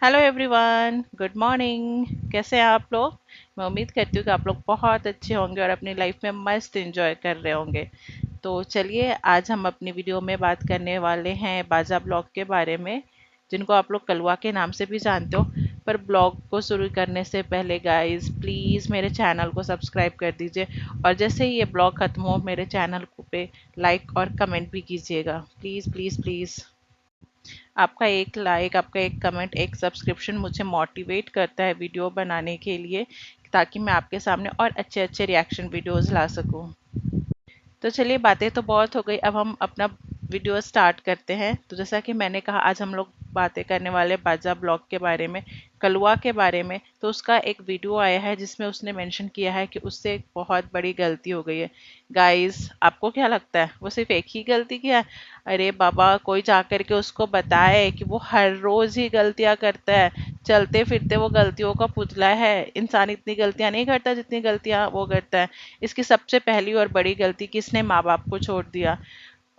Hello everyone, good morning. कैसे हैं आप लोग? मैं उम्मीद करती हूँ कि आप लोग बहुत अच्छे होंगे और अपनी लाइफ में मस्त एंजॉय कर रहे होंगे। तो चलिए, आज हम अपनी वीडियो में बात करने वाले हैं बाजा ब्लॉग के बारे में, जिनको आप लोग कलवा के नाम से भी जानते हो। पर ब्लॉग को शुरू करने से पहले गाइस, प्लीज़ मेरे चैनल को सब्सक्राइब कर दीजिए, और जैसे ही ये ब्लॉग खत्म हो मेरे चैनल को पे लाइक और कमेंट भी कीजिएगा, प्लीज़ प्लीज़ प्लीज़। आपका एक लाइक, आपका एक कमेंट, एक सब्सक्रिप्शन मुझे मोटिवेट करता है वीडियो बनाने के लिए, ताकि मैं आपके सामने और अच्छे अच्छे रिएक्शन वीडियोस ला सकूं। तो चलिए, बातें तो बहुत हो गई, अब हम अपना वीडियो स्टार्ट करते हैं। तो जैसा कि मैंने कहा, आज हम लोग बातें करने वाले बाजा ब्लॉग के बारे में, कलवा के बारे में। तो उसका एक वीडियो आया है जिसमें उसने मेंशन किया है कि उससे एक बहुत बड़ी गलती हो गई है। गाइस, आपको क्या लगता है वो सिर्फ एक ही गलती किया है? अरे बाबा, कोई जाकर के उसको बताए कि वो हर रोज ही गलतियां करता है, चलते फिरते वो गलतियों का पुतला है। इंसान इतनी गलतियां नहीं करता जितनी गलतियां वो करता है। इसकी सबसे पहली और बड़ी गलती कि इसने माँ बाप को छोड़ दिया।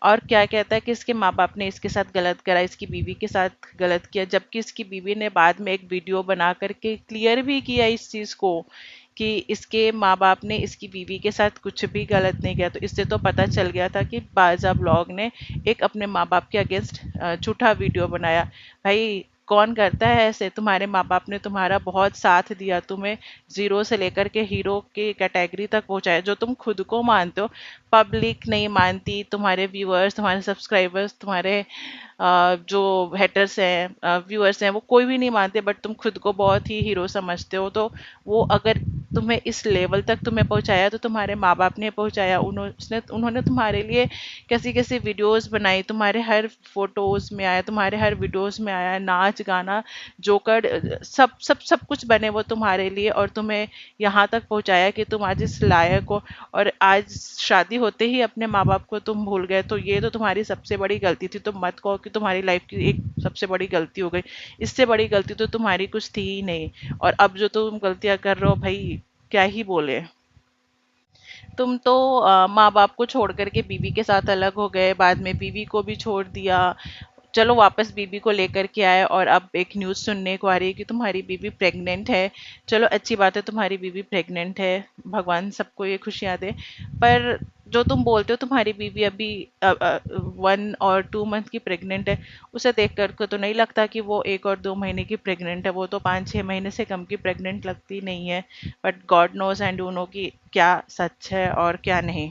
और क्या कहता है कि इसके माँ बाप ने इसके साथ गलत करा, इसकी बीवी के साथ गलत किया, जबकि इसकी बीवी ने बाद में एक वीडियो बना करके क्लियर भी किया इस चीज़ को कि इसके माँ बाप ने इसकी बीवी के साथ कुछ भी गलत नहीं किया। तो इससे तो पता चल गया था कि बाजा ब्लॉग ने एक अपने माँ बाप के अगेंस्ट झूठा वीडियो बनाया। भाई, कौन करता है ऐसे? तुम्हारे माँ बाप ने तुम्हारा बहुत साथ दिया, तुम्हें जीरो से लेकर के हीरो की कैटेगरी तक पहुंचाया, जो तुम खुद को मानते हो। पब्लिक नहीं मानती, तुम्हारे व्यूअर्स, तुम्हारे सब्सक्राइबर्स, तुम्हारे जो हेटर्स हैं, व्यूअर्स हैं, वो कोई भी नहीं मानते, बट तुम खुद को बहुत ही हीरो समझते हो। तो वो अगर तुम्हें इस लेवल तक तुम्हें पहुंचाया तो तुम्हारे माँ बाप ने पहुंचाया। उन्होंने तुम्हारे लिए कैसी कैसी वीडियोस बनाई, तुम्हारे हर फोटोज में आया, तुम्हारे हर वीडियोस में आया, नाच गाना, जोकर, सब सब सब कुछ बने वो तुम्हारे लिए, और तुम्हें यहाँ तक पहुंचाया कि तुम आज इस लायक हो। और आज शादी होते ही अपने माँ बाप को तुम भूल गए, तो ये तो तुम्हारी सबसे बड़ी गलती थी। तो मत कहो कि तुम्हारी लाइफ की एक सबसे बड़ी गलती हो गई। इससे बड़ी गलती तो तुम्हारी कुछ थी ही नहीं। और अब जो तुम गलतियां कर रहे हो भाई, क्या ही बोले। तुम तो माँ बाप को छोड़ करके बीवी के साथ अलग हो गए, बाद में बीवी को भी छोड़ दिया। चलो, वापस बीबी को लेकर के आए, और अब एक न्यूज़ सुनने को आ रही है कि तुम्हारी बीबी प्रेग्नेंट है। चलो, अच्छी बात है, तुम्हारी बीबी प्रेग्नेंट है, भगवान सबको ये खुशियां दे। पर जो तुम बोलते हो तुम्हारी बीबी अभी 1 और 2 मंथ की प्रेग्नेंट है, उसे देख कर तो नहीं लगता कि वो 1 और 2 महीने की प्रेग्नेंट है। वो तो 5-6 महीने से कम की प्रेग्नेंट लगती नहीं है। But god knows and you know कि क्या सच है और क्या नहीं।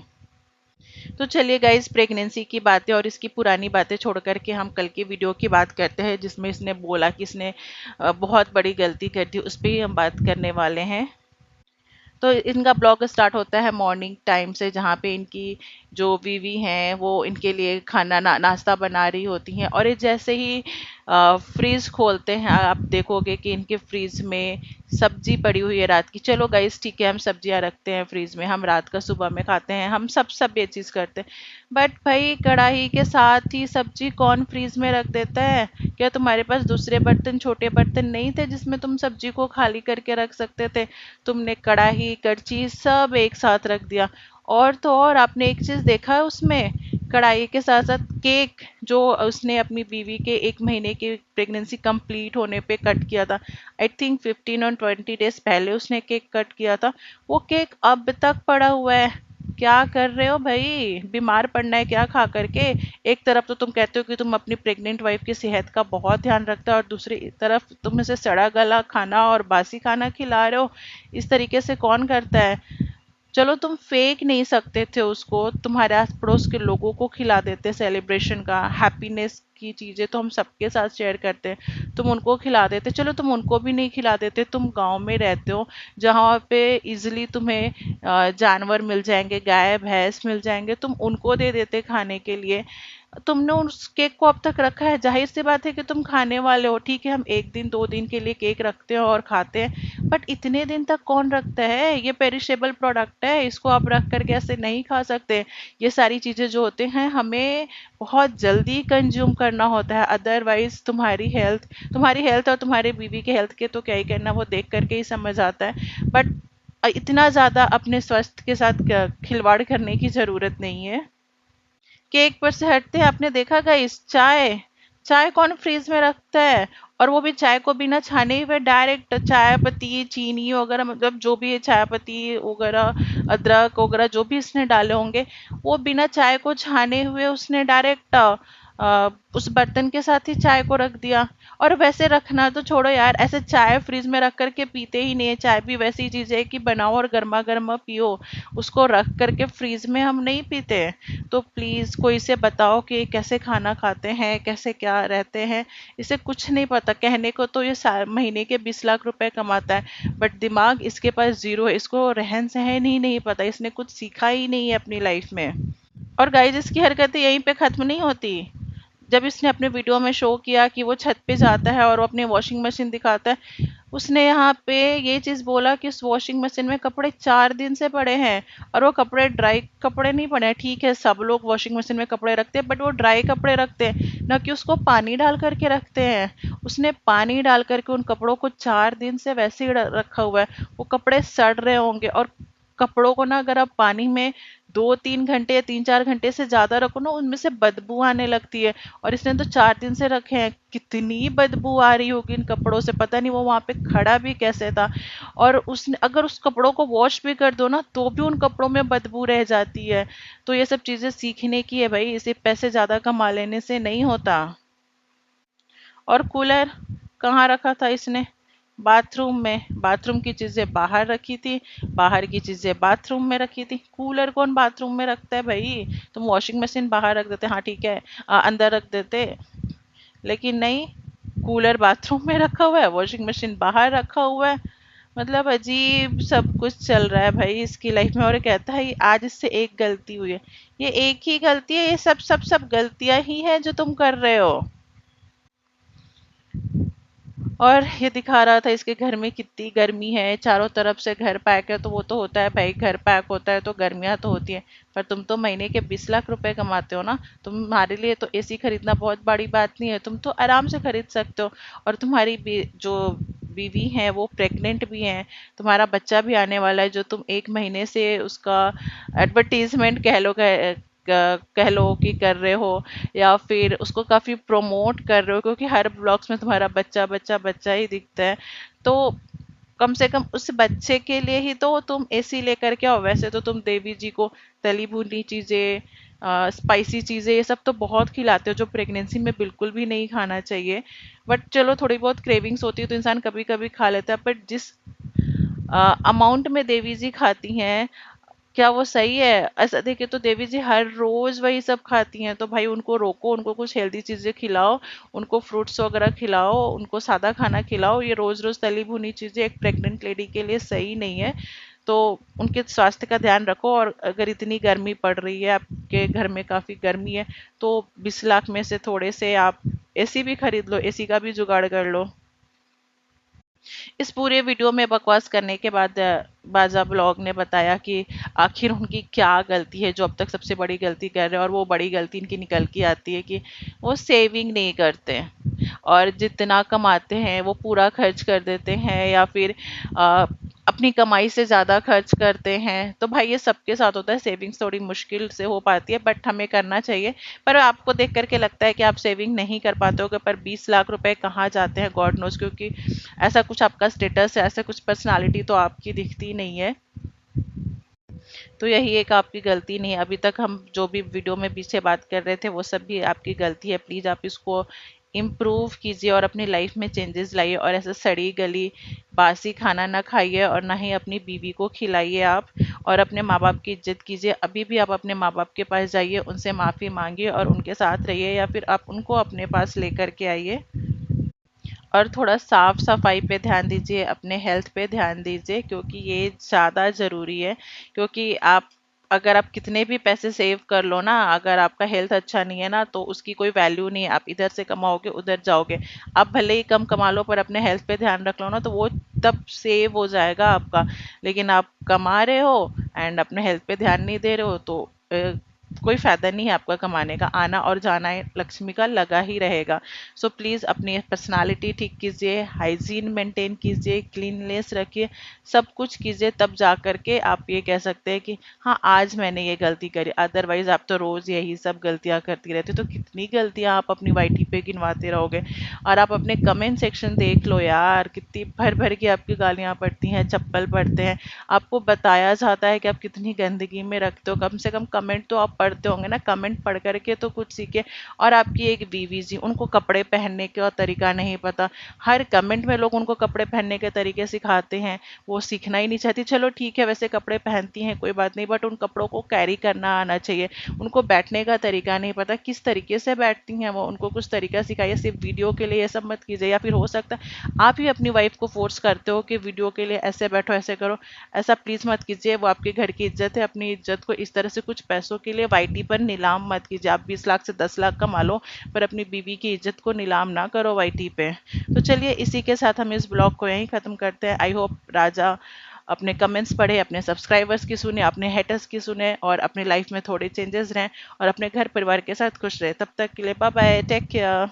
तो चलिए गाइस, प्रेगनेंसी की बातें और इसकी पुरानी बातें छोड़ करके हम कल की वीडियो की बात करते हैं, जिसमें इसने बोला कि इसने बहुत बड़ी गलती कर दी, उस पर ही हम बात करने वाले हैं। तो इनका ब्लॉग स्टार्ट होता है मॉर्निंग टाइम से, जहाँ पे इनकी जो बीवी हैं वो इनके लिए खाना नाश्ता बना रही होती हैं। और ये जैसे ही फ्रीज खोलते हैं, आप देखोगे कि इनके फ्रीज में सब्जी पड़ी हुई है रात की। चलो गाइस, ठीक है, हम सब्जियां रखते हैं फ्रीज में, हम रात का सुबह में खाते हैं, हम सब ये चीज़ करते हैं। बट भाई, कढ़ाई के साथ ही सब्जी कौन फ्रीज में रख देता है? क्या तुम्हारे पास दूसरे बर्तन, छोटे बर्तन नहीं थे जिसमें तुम सब्जी को खाली करके रख सकते थे? तुमने कढ़ाई, करछी सब एक साथ रख दिया। और तो और, आपने एक चीज देखा है उसमें, कढ़ाई के साथ साथ केक, जो उसने अपनी बीवी के 1 महीने की प्रेगनेंसी कंप्लीट होने पे कट किया था। आई थिंक 15 और 20 डेज पहले उसने केक कट किया था। वो केक अब तक पड़ा हुआ है। क्या कर रहे हो भाई? बीमार पड़ना है क्या खा करके? एक तरफ तो तुम कहते हो कि तुम अपनी प्रेग्नेंट वाइफ की सेहत का बहुत ध्यान रखते हो, और दूसरी तरफ तुम इसे सड़ा गला खाना और बासी खाना खिला रहे हो। इस तरीके से कौन करता है? चलो, तुम फेंक नहीं सकते थे उसको, तुम्हारे आस पड़ोस के लोगों को खिला देते। सेलिब्रेशन का, हैप्पीनेस की चीजें तो हम सबके साथ शेयर करते हैं, तुम उनको खिला देते। चलो, तुम उनको भी नहीं खिला देते, तुम गांव में रहते हो जहाँ पे इजिली तुम्हें जानवर मिल जाएंगे, गाय भैंस मिल जाएंगे, तुम उनको दे देते खाने के लिए। तुमने उस केक को अब तक रखा है, जाहिर सी बात है कि तुम खाने वाले हो। ठीक है, हम 1 दिन 2 दिन के लिए केक रखते हैं और खाते हैं, बट इतने दिन तक कौन रखता है? ये पेरिशेबल प्रोडक्ट है, इसको आप रख करके ऐसे नहीं खा सकते। ये सारी चीजें जो होते हैं, हमें बहुत जल्दी कंज्यूम करना होता है, अदरवाइज तुम्हारी हेल्थ और तुम्हारी बीवी के हेल्थ के तो क्या ही करना, वो देख करके ही समझ आता है। बट इतना ज्यादा अपने स्वास्थ्य के साथ खिलवाड़ करने की जरूरत नहीं है। केक पर से हटते हैं, आपने देखा गाइस, चाय चाय कौन फ्रीज में रखता है? और वो भी चाय को बिना छाने हुए डायरेक्ट चाय पत्ती चीनी वगैरह, मतलब जो भी है चाय पत्ती वगैरह अदरक वगैरह जो भी इसने डाले होंगे, वो बिना चाय को छाने हुए उसने डायरेक्ट उस बर्तन के साथ ही चाय को रख दिया। और वैसे रखना तो छोड़ो यार, ऐसे चाय फ्रिज में रख करके पीते ही नहीं है। चाय भी वैसी चीज है कि बनाओ और गर्मा गर्मा पियो, उसको रख करके फ्रीज में हम नहीं पीते हैं। तो प्लीज कोई से बताओ कि कैसे खाना खाते हैं, कैसे क्या रहते हैं। इसे कुछ नहीं पता। कहने को तो ये महीने के 20 लाख रुपए कमाता है, बट दिमाग इसके पास जीरो है। इसको रहन सहन ही नहीं पता, इसने कुछ सीखा ही नहीं है अपनी लाइफ में। और गाइस इसकी हरकतें यहीं पे खत्म नहीं होती। जब इसने अपने वीडियो में शो किया कि वो छत पे जाता है और वो अपनी वॉशिंग मशीन दिखाता है, उसने यहाँ पे ये चीज बोला कि उस वॉशिंग मशीन में कपड़े 4 दिन से पड़े हैं और वो कपड़े ड्राई कपड़े नहीं पड़े हैं। ठीक है, सब लोग वॉशिंग मशीन में कपड़े रखते हैं, बट वो ड्राई कपड़े रखते हैं ना कि उसको पानी डाल करके रखते हैं। उसने पानी डाल करके उन कपड़ों को 4 दिन से वैसे ही रखा हुआ है। वो कपड़े सड़ रहे होंगे। और कपड़ों को ना अगर आप पानी में 2-3 घंटे या 3-4 घंटे से ज्यादा रखो ना, उनमें से बदबू आने लगती है। और इसने तो 4 दिन से रखे हैं, कितनी बदबू आ रही होगी इन कपड़ों से, पता नहीं वो वहां पे खड़ा भी कैसे था। और उसने अगर उस कपड़ों को वॉश भी कर दो ना, तो भी उन कपड़ों में बदबू रह जाती है। तो ये सब चीजें सीखने की है भाई, इसे पैसे ज्यादा कमा लेने से नहीं होता। और कूलर कहाँ रखा था इसने? बाथरूम में। बाथरूम की चीजें बाहर रखी थी, बाहर की चीजें बाथरूम में रखी थी। कूलर कौन बाथरूम में रखता है भाई? तुम वॉशिंग मशीन बाहर रख देते, हाँ ठीक है, अंदर रख देते, लेकिन नहीं, कूलर बाथरूम में रखा हुआ है, वॉशिंग मशीन बाहर रखा हुआ है। मतलब अजीब सब कुछ चल रहा है भाई इसकी लाइफ में। और ये कहता है आज इससे एक गलती हुई है। ये एक ही गलती है? ये सब सब सब गलतियां ही है जो तुम कर रहे हो। और ये दिखा रहा था इसके घर में कितनी गर्मी है, चारों तरफ से घर पैक है। तो वो तो होता है भाई, घर पैक होता है तो गर्मियां तो होती है। पर तुम तो महीने के 20 लाख रुपए कमाते हो ना, तुम्हारे लिए तो एसी खरीदना बहुत बड़ी बात नहीं है, तुम तो आराम से खरीद सकते हो। और तुम्हारी जो बीवी है वो प्रेग्नेंट भी है, तुम्हारा बच्चा भी आने वाला है, जो तुम 1 महीने से उसका एडवर्टीजमेंट कह लो कि कर रहे हो, या फिर उसको काफी प्रमोट कर रहे हो, क्योंकि हर ब्लॉग्स में तुम्हारा बच्चा बच्चा बच्चा ही दिखता है। तो कम से कम उस बच्चे के लिए ही तो तुम एसी लेकर के आओ। वैसे तो तुम देवी जी को तली भुनी चीजें, स्पाइसी चीजें, ये सब तो बहुत खिलाते हो, जो प्रेगनेंसी में बिल्कुल भी नहीं खाना चाहिए। बट चलो थोड़ी बहुत क्रेविंग्स होती है तो इंसान कभी कभी खा लेता है, बट जिस अमाउंट में देवी जी खाती हैं, क्या वो सही है? ऐसा देखे तो देवी जी हर रोज वही सब खाती हैं। तो भाई उनको रोको, उनको कुछ हेल्दी चीजें खिलाओ, उनको फ्रूट्स वगैरह खिलाओ, उनको सादा खाना खिलाओ। ये रोज रोज तली भुनी चीजें एक प्रेग्नेंट लेडी के लिए सही नहीं है। तो उनके स्वास्थ्य का ध्यान रखो। और अगर इतनी गर्मी पड़ रही है, आपके घर में काफी गर्मी है, तो 20 लाख में से थोड़े से आप एसी भी खरीद लो, एसी का भी जुगाड़ कर लो। इस पूरे वीडियो में बकवास करने के बाद बाजा ब्लॉग ने बताया कि आखिर उनकी क्या गलती है जो अब तक सबसे बड़ी गलती कर रहे हैं। और वो बड़ी गलती इनकी निकल के आती है कि वो सेविंग नहीं करते हैं, और जितना कमाते हैं वो पूरा खर्च कर देते हैं, या फिर अ, अपनी कमाई से ज्यादा खर्च करते हैं। तो भाई ये सबके साथ होता है, सेविंग्स थोड़ी मुश्किल से हो पाती है, बट हमें करना चाहिए। पर आपको देख करके लगता है कि आप सेविंग नहीं कर पाते हो, पर 20 लाख रुपए कहाँ जाते हैं गॉड नोज, क्योंकि ऐसा कुछ आपका स्टेटस है, ऐसा कुछ पर्सनालिटी तो आपकी दिखती नहीं है। तो यही एक आपकी गलती नहीं है। अभी तक हम जो भी वीडियो में पीछे बात कर रहे थे वो सब भी आपकी गलती है। प्लीज आप इसको इम्प्रूव कीजिए और अपनी लाइफ में चेंजेस लाइए, और ऐसे सड़ी गली बासी खाना ना खाइए, और ना ही अपनी बीवी को खिलाइए आप। और अपने माँ बाप की इज्जत कीजिए। अभी भी आप अपने माँ बाप के पास जाइए, उनसे माफ़ी मांगिए और उनके साथ रहिए, या फिर आप उनको अपने पास लेकर के आइए। और थोड़ा साफ सफाई पे ध्यान दीजिए, अपने हेल्थ पे ध्यान दीजिए, क्योंकि ये ज़्यादा ज़रूरी है। क्योंकि आप अगर आप कितने भी पैसे सेव कर लो ना, अगर आपका हेल्थ अच्छा नहीं है ना, तो उसकी कोई वैल्यू नहीं है। आप इधर से कमाओगे उधर जाओगे। आप भले ही कम कमा लो, पर अपने हेल्थ पे ध्यान रख लो ना, तो वो तब सेव हो जाएगा आपका। लेकिन आप कमा रहे हो एंड अपने हेल्थ पे ध्यान नहीं दे रहे हो, तो कोई फायदा नहीं है आपका कमाने का, आना और जाना है लक्ष्मी का लगा ही रहेगा। सो प्लीज़ अपनी पर्सनालिटी ठीक कीजिए, हाइजीन मेंटेन कीजिए, क्लीननेस रखिए, सब कुछ कीजिए, तब जा करके आप ये कह सकते हैं कि हाँ आज मैंने ये गलती करी। अदरवाइज आप तो रोज़ यही सब गलतियाँ करती रहती, तो कितनी गलतियाँ आप अपनी वाईटी पे गिनवाते रहोगे। और आप अपने कमेंट सेक्शन देख लो यार, कितनी भर भर के आपकी गालियाँ पड़ती हैं, चप्पल पड़ते हैं, आपको बताया जाता है कि आप कितनी गंदगी में रखते हो। कम से कम कमेंट तो आप पढ़ते होंगे ना, कमेंट पढ़ करके तो कुछ सीखे। और आपकी एक बीवी जी, उनको कपड़े पहनने का तरीका नहीं पता, हर कमेंट में लोग उनको कपड़े पहनने के तरीके सिखाते हैं, वो सीखना ही नहीं चाहती। चलो ठीक है, वैसे कपड़े पहनती हैं कोई बात नहीं, बट उन कपड़ों को कैरी करना आना चाहिए। उनको बैठने का तरीका नहीं पता, किस तरीके से बैठती हैं वो, उनको कुछ तरीका सिखाइए। सिर्फ वीडियो के लिए ये सब मत कीजिए। या फिर हो सकता है आप ही अपनी वाइफ को फोर्स करते हो कि वीडियो के लिए ऐसे बैठो ऐसे करो, ऐसा प्लीज मत कीजिए। वो आपके घर की इज्जत है, अपनी इज्जत को इस तरह से कुछ पैसों के लिए वाईटी पर नीलाम मत कीजिए। आप 20 लाख से 10 लाख कमा लो, पर अपनी बीवी की इज्जत को नीलाम ना करो वाईटी पे। तो चलिए इसी के साथ हम इस ब्लॉग को यहीं खत्म करते हैं। आई होप राजा अपने कमेंट्स पढ़े, अपने सब्सक्राइबर्स की सुने, अपने हेटर्स की सुने, और अपनी लाइफ में थोड़े चेंजेस रहें, और अपने घर परिवार के साथ खुश रहे। तब तक के लिए बाय बाय, टेक केयर।